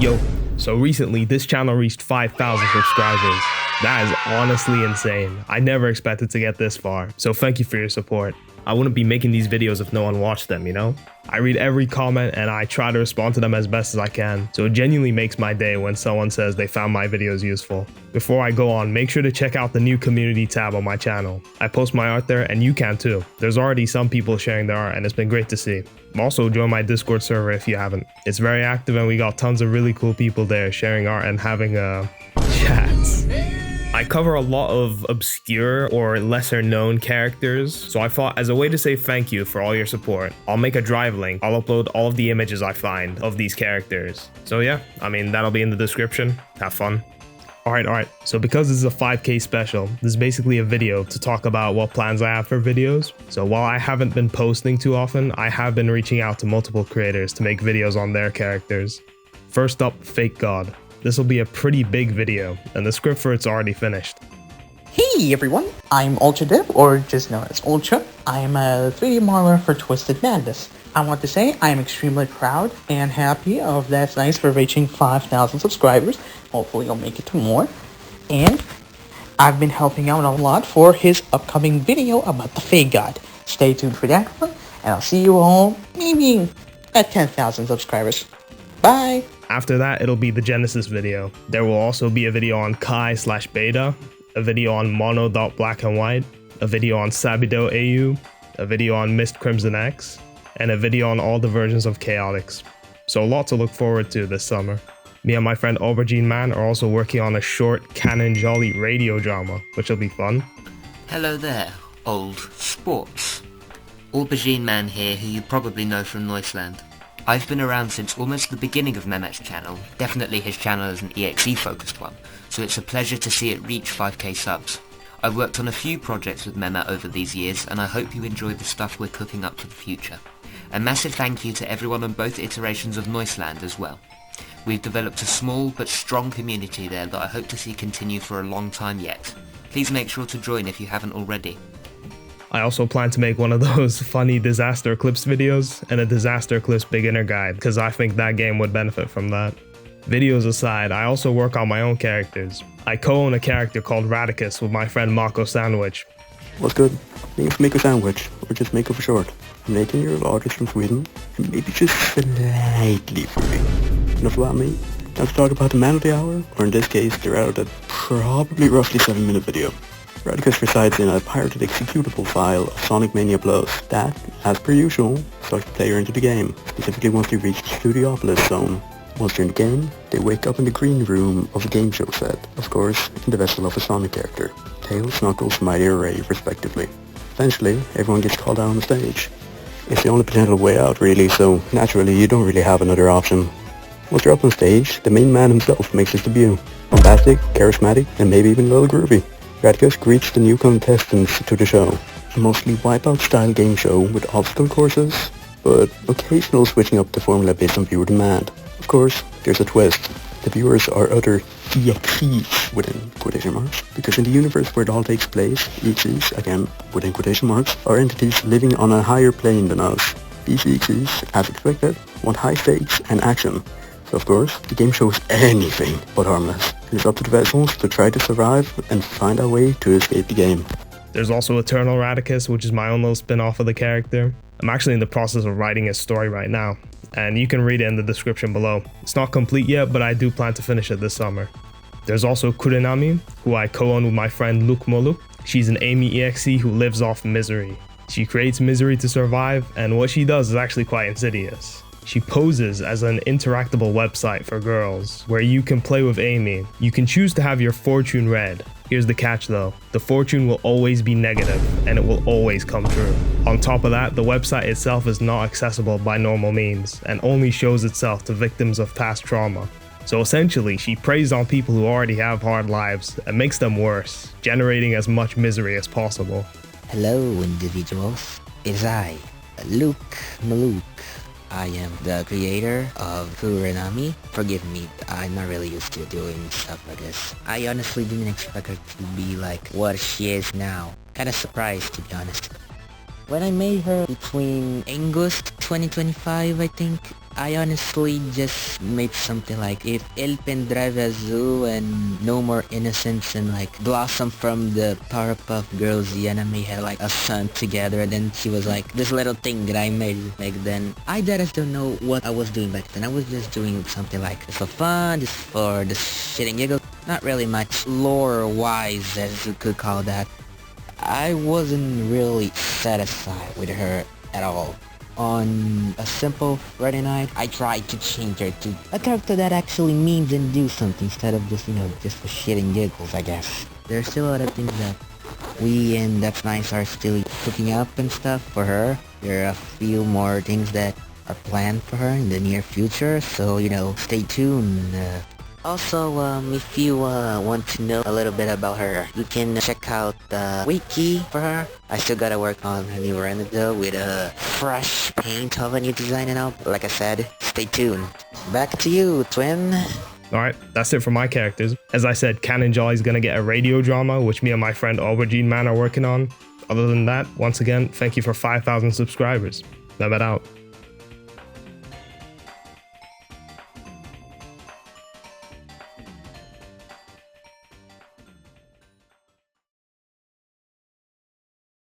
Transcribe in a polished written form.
Yo, so recently this channel reached 5,000 subscribers. That is honestly insane. I never expected to get this far, so thank you for your support. I wouldn't be making these videos if no one watched them, you know? I read every comment and I try to respond to them as best as I can, so it genuinely makes my day when someone says they found my videos useful. Before I go on, make sure to check out the new community tab on my channel. I post my art there and you can too. There's already some people sharing their art and it's been great to see. Also, join my Discord server if you haven't. It's very active and we got tons of really cool people there sharing art and having chats. I cover a lot of obscure or lesser known characters, so I thought as a way to say thank you for all your support, I'll make a drive link. I'll upload all of the images I find of these characters. So yeah, I mean, that'll be in the description. Have fun. Alright, so because this is a 5K special, this is basically a video to talk about what plans I have for videos. So while I haven't been posting too often, I have been reaching out to multiple creators to make videos on their characters. First up, Fake God. This will be a pretty big video, and the script for it's already finished. Hey everyone, I'm UltraDip, or just known as Ultra. I am a 3D modeler for Twisted Madness. I want to say I am extremely proud and happy of Thatsnice for reaching 5,000 subscribers. Hopefully I'll make it to more. And I've been helping out a lot for his upcoming video about the Fake God. Stay tuned for that one, and I'll see you all maybe at 10,000 subscribers. Bye! After that, it'll be the Genesis video. There will also be a video on Kai/Beta, a video on Mono.Black and White, a video on Sabido AU, a video on Mist Crimson X, and a video on all the versions of Chaotix. So a lot to look forward to this summer. Me and my friend Aubergine Man are also working on a short Canon Jolly radio drama, which will be fun. Hello there, old sports. Aubergine Man here, who you probably know from Noiseland. I've been around since almost the beginning of Mehmet's channel. Definitely his channel is an EXE focused one, so it's a pleasure to see it reach 5k subs. I've worked on a few projects with Mehmet over these years, and I hope you enjoy the stuff we're cooking up for the future. A massive thank you to everyone on both iterations of Noiseland as well. We've developed a small but strong community there that I hope to see continue for a long time yet. Please make sure to join if you haven't already. I also plan to make one of those funny Disaster Eclipse videos and a Disaster Eclipse beginner guide, because I think that game would benefit from that. Videos aside, I also work on my own characters. I co-own a character called Ratticus with my friend Mako Sandwich. What's good? Make a sandwich, or just Mako for short. I'm making your artist from Sweden, and maybe just slightly free. Enough about me. Let's talk about the man of the hour, or in this case, they're out at probably roughly 7-minute video. Ratticus resides in a pirated executable file of Sonic Mania Plus that, as per usual, sucks the player into the game, specifically once they reach the Studiopolis zone. Once they're in the game, they wake up in the green room of a game show set, of course, in the vessel of a Sonic character, Tails, Knuckles, Mighty or Ray, respectively. Eventually, everyone gets called out on the stage. It's the only potential way out, really, so naturally you don't really have another option. Once you're up on stage, the main man himself makes his debut. Bombastic, charismatic, and maybe even a little groovy. Ratticus greets the new contestants to the show. A mostly Wipeout-style game show with obstacle courses, but occasional switching up the formula based on viewer demand. Of course, there's a twist. The viewers are other EXEs, within quotation marks, because in the universe where it all takes place, EXEs, again, within quotation marks, are entities living on a higher plane than us. These EXEs, as expected, want high stakes and action. So of course, the game shows anything but harmless. It's up to the vessels to try to survive and find a way to escape the game. There's also Eternal Ratticus, which is my own little spin-off of the character. I'm actually in the process of writing his story right now, and you can read it in the description below. It's not complete yet, but I do plan to finish it this summer. There's also Kurenami, who I co-own with my friend Luke Moluk. She's an Amy EXE who lives off misery. She creates misery to survive, and what she does is actually quite insidious. She poses as an interactable website for girls, where you can play with Amy. You can choose to have your fortune read. Here's the catch though, the fortune will always be negative, and it will always come true. On top of that, the website itself is not accessible by normal means, and only shows itself to victims of past trauma. So essentially, she preys on people who already have hard lives, and makes them worse, generating as much misery as possible. Hello individuals, it's I, Luke Maluk. I am the creator of Kurenami. Forgive me, I'm not really used to doing stuff like this. I honestly didn't expect her to be like what she is now. Kinda surprised, to be honest. When I made her between August 2025, I think, I honestly just made something like if El Pendrave Azul and No More Innocence and like Blossom from the Powerpuff Girls, the anime, had like a son together, and then she was like this little thing that I made back then. I just don't know what I was doing back then. I was just doing something like just for fun, just for the shit and giggle. Not really much lore-wise, as you could call that. I wasn't really satisfied with her at all. On a simple Friday night, I tried to change her to a character that actually means and do something instead of just, just for shit and giggles, I guess. There's still other things that we and Thatsnice are still cooking up and stuff for her. There are a few more things that are planned for her in the near future, so, stay tuned. Also, if you want to know a little bit about her, you can check out the Wiki for her. I still gotta work on a new render though, with a fresh paint of a new design and all. Like I said, stay tuned. Back to you, twin. Alright, that's it for my characters. As I said, Canon Jaw is gonna get a radio drama, which me and my friend Aubergine Man are working on. Other than that, once again, thank you for 5,000 subscribers. Mehmet out.